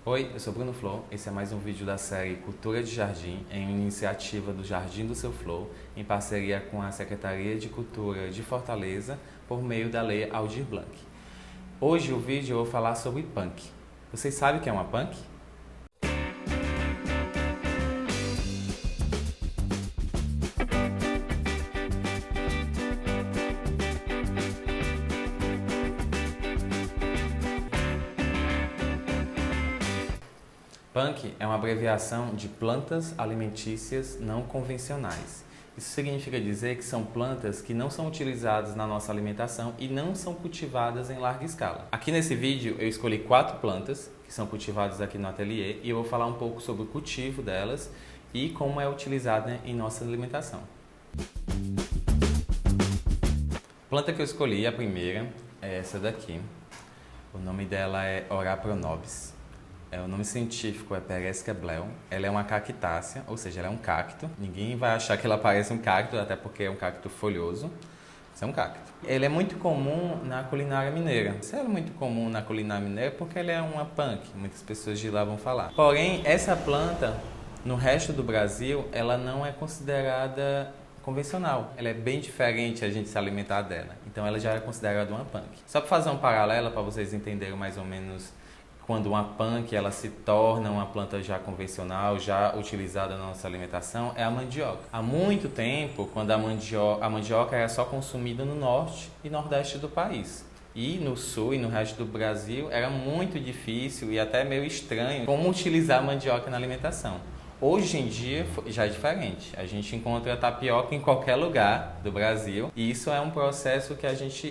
Oi, eu sou Bruno Flor. Esse é mais um vídeo da série Cultura de Jardim, em uma iniciativa do Jardim do Seu Flor, em parceria com a Secretaria de Cultura de Fortaleza, por meio da Lei Aldir Blanc. Hoje o vídeo eu vou falar sobre punk. Vocês sabem o que é uma punk? Punk é uma abreviação de plantas alimentícias não convencionais. Isso significa dizer que são plantas que não são utilizadas na nossa alimentação e não são cultivadas em larga escala. Aqui nesse vídeo eu escolhi 4 plantas que são cultivadas aqui no ateliê e eu vou falar um pouco sobre o cultivo delas e como é utilizada em nossa alimentação. A planta que eu escolhi, a primeira, é essa daqui. O nome dela é Ora Pronobis. O nome científico é Peresca bleu. Ela é uma cactácea, ou seja, ela é um cacto. Ninguém vai achar que ela parece um cacto, até porque é um cacto folhoso. Isso é um cacto. Ele é muito comum na culinária mineira. Isso é muito comum na culinária mineira porque ele é uma punk, muitas pessoas de lá vão falar. Porém, essa planta, no resto do Brasil, ela não é considerada convencional. Ela é bem diferente a gente se alimentar dela. Então, ela já é considerada uma punk. Só para fazer um paralelo, para vocês entenderem mais ou menos quando uma punk ela se torna uma planta já convencional, já utilizada na nossa alimentação, é a mandioca. Há muito tempo, quando a mandioca era só consumida no norte e nordeste do país. E no sul e no resto do Brasil era muito difícil e até meio estranho como utilizar a mandioca na alimentação. Hoje em dia já é diferente. A gente encontra tapioca em qualquer lugar do Brasil e isso é um processo que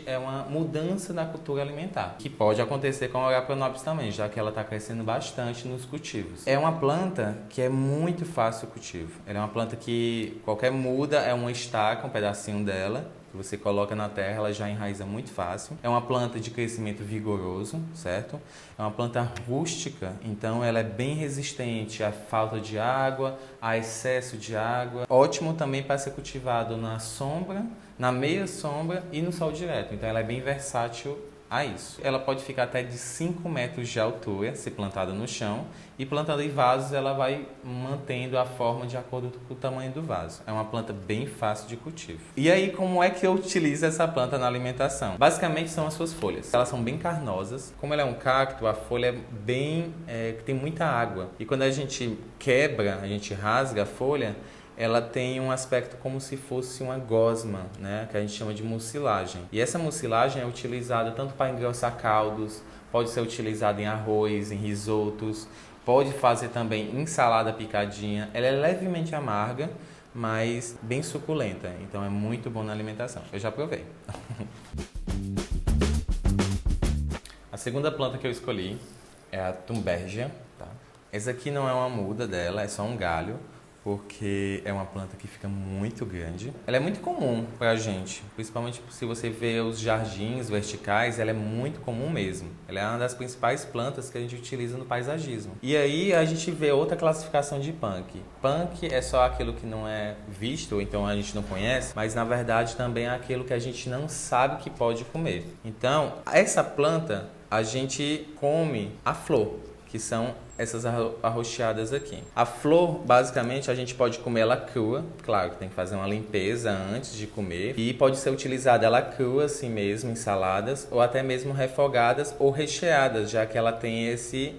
é uma mudança na cultura alimentar, que pode acontecer com a Ora Pronobis também, já que ela está crescendo bastante nos cultivos. É uma planta que é muito fácil o cultivo. Ela é uma planta que qualquer muda é uma estaca, um pedacinho dela, que você coloca na terra, ela já enraiza muito fácil. É uma planta de crescimento vigoroso, certo? É uma planta rústica, então ela é bem resistente à falta de água, a excesso de água. Ótimo também para ser cultivado na sombra, na meia sombra e no sol direto. Então ela é bem versátil a isso. Ela pode ficar até de 5 metros de altura, se plantada no chão, e plantada em vasos ela vai mantendo a forma de acordo com o tamanho do vaso. É uma planta bem fácil de cultivo. E aí, como é que eu utilizo essa planta na alimentação? Basicamente são as suas folhas. Elas são bem carnosas. Como ela é um cacto, a folha é bem... tem muita água. E quando a gente quebra, a gente rasga a folha, ela tem um aspecto como se fosse uma gosma, né, que a gente chama de mucilagem. E essa mucilagem é utilizada tanto para engrossar caldos, pode ser utilizada em arroz, em risotos, pode fazer também em salada picadinha. Ela é levemente amarga, mas bem suculenta, então é muito bom na alimentação. Eu já provei. A segunda planta que eu escolhi é a Thunbergia. Tá? Essa aqui não é uma muda dela, é só um galho, porque é uma planta que fica muito grande. Ela é muito comum pra gente, principalmente se você vê os jardins verticais, ela é muito comum mesmo. Ela é uma das principais plantas que a gente utiliza no paisagismo. E aí a gente vê outra classificação de punk. Punk é só aquilo que não é visto, ou então a gente não conhece, mas na verdade também é aquilo que a gente não sabe que pode comer. Então, essa planta a gente come a flor, que são essas arroxeadas aqui. A flor, basicamente, a gente pode comer ela crua, claro que tem que fazer uma limpeza antes de comer, e pode ser utilizada ela crua assim mesmo, em saladas, ou até mesmo refogadas ou recheadas, já que ela tem esse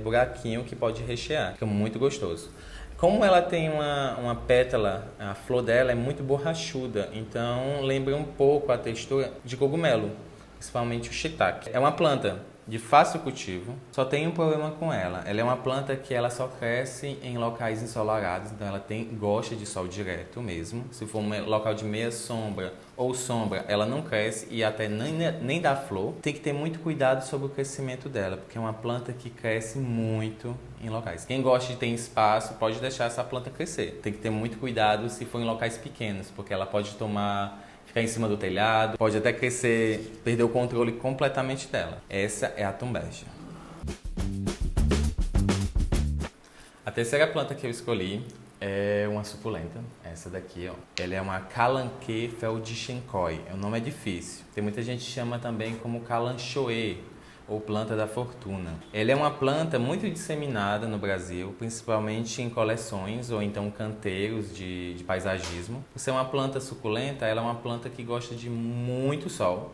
buraquinho que pode rechear, fica muito gostoso. Como ela tem uma pétala, a flor dela é muito borrachuda, então lembra um pouco a textura de cogumelo, principalmente o shiitake. É uma planta de fácil cultivo, só tem um problema com ela. Ela é uma planta que ela só cresce em locais ensolarados, então ela gosta de sol direto mesmo. Se for um local de meia sombra ou sombra, ela não cresce e até nem dá flor. Tem que ter muito cuidado sobre o crescimento dela, porque é uma planta que cresce muito em locais. Quem gosta de ter espaço pode deixar essa planta crescer. Tem que ter muito cuidado se for em locais pequenos, porque ela pode ficar em cima do telhado, pode até crescer, perder o controle completamente dela. Essa é a Thunbergia. A terceira planta que eu escolhi é uma suculenta, essa daqui, ó. Ela é uma Kalanchoe feldschenkoi. O nome é difícil. Tem muita gente que chama também como Kalanchoe, ou planta da fortuna. Ela é uma planta muito disseminada no Brasil, principalmente em coleções ou então canteiros de paisagismo. Por ser uma planta suculenta, ela é uma planta que gosta de muito sol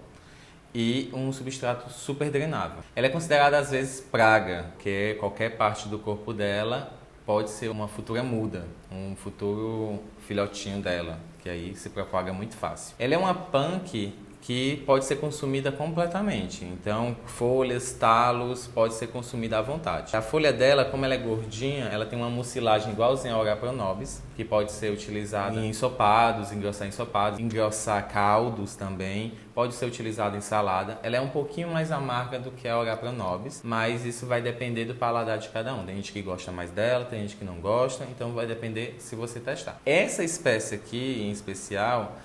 e um substrato super drenável. Ela é considerada às vezes praga, que qualquer parte do corpo dela pode ser uma futura muda, um futuro filhotinho dela, que aí se propaga muito fácil. Ela é uma punk que pode ser consumida completamente. Então, folhas, talos, pode ser consumida à vontade. A folha dela, como ela é gordinha, ela tem uma mucilagem igualzinha a Ora pronobis, que pode ser utilizada em ensopados, engrossar caldos também, pode ser utilizada em salada. Ela é um pouquinho mais amarga do que a Ora pronobis, mas isso vai depender do paladar de cada um. Tem gente que gosta mais dela, tem gente que não gosta, então vai depender se você testar. Essa espécie aqui, em especial,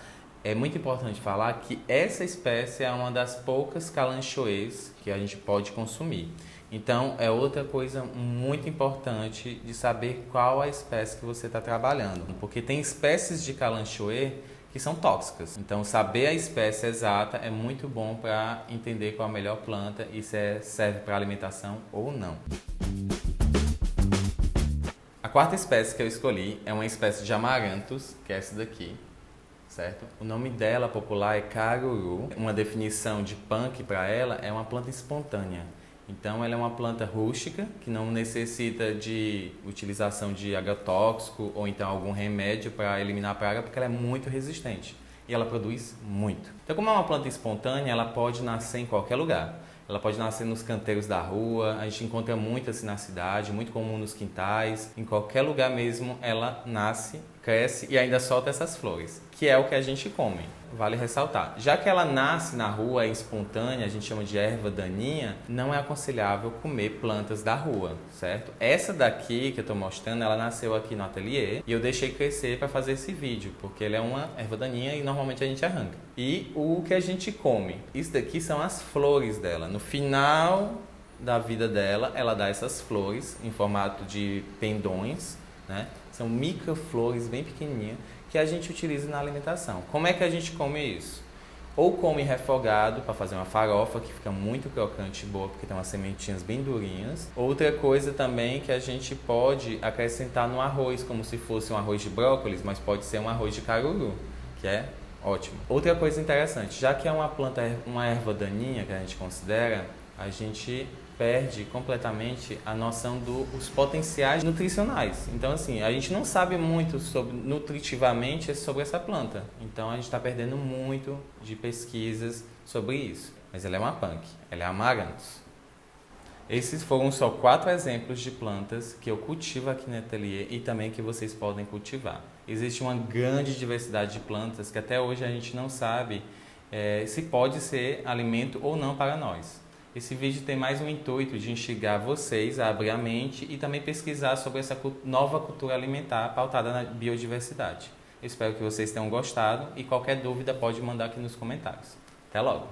é muito importante falar que essa espécie é uma das poucas calanchoês que a gente pode consumir. Então, é outra coisa muito importante de saber qual a espécie que você está trabalhando. Porque tem espécies de calanchoê que são tóxicas. Então, saber a espécie exata é muito bom para entender qual a melhor planta e se serve para alimentação ou não. A quarta espécie que eu escolhi é uma espécie de amaranthus, que é essa daqui. Certo? O nome dela popular é caruru. Uma definição de punk para ela é uma planta espontânea. Então ela é uma planta rústica que não necessita de utilização de agrotóxico ou então algum remédio para eliminar a praga, porque ela é muito resistente e ela produz muito. Então, como é uma planta espontânea, ela pode nascer em qualquer lugar. Ela pode nascer nos canteiros da rua, a gente encontra muito assim na cidade, muito comum nos quintais, em qualquer lugar mesmo ela nasce, cresce e ainda solta essas flores, que é o que a gente come, vale ressaltar. Já que ela nasce na rua, é espontânea, a gente chama de erva daninha, não é aconselhável comer plantas da rua, certo? Essa daqui que eu estou mostrando, ela nasceu aqui no ateliê e eu deixei crescer para fazer esse vídeo, porque ela é uma erva daninha e normalmente a gente arranca. E o que a gente come, isso daqui são as flores dela. No final da vida dela, ela dá essas flores em formato de pendões, né? São microflores bem pequenininhas que a gente utiliza na alimentação. Como é que a gente come isso? Ou come refogado para fazer uma farofa que fica muito crocante e boa, porque tem umas sementinhas bem durinhas. Outra coisa também que a gente pode acrescentar no arroz, como se fosse um arroz de brócolis, mas pode ser um arroz de caruru, que é ótimo. Outra coisa interessante, já que é uma planta, uma erva daninha que a gente considera, a gente perde completamente a noção dos potenciais nutricionais. Então, assim, a gente não sabe muito nutritivamente sobre essa planta. Então, a gente está perdendo muito de pesquisas sobre isso. Mas ela é uma punk, ela é amaranthus. Esses foram só 4 exemplos de plantas que eu cultivo aqui no ateliê e também que vocês podem cultivar. Existe uma grande diversidade de plantas que até hoje a gente não sabe se pode ser alimento ou não para nós. Esse vídeo tem mais um intuito de instigar vocês a abrir a mente e também pesquisar sobre essa nova cultura alimentar pautada na biodiversidade. Eu espero que vocês tenham gostado e qualquer dúvida pode mandar aqui nos comentários. Até logo!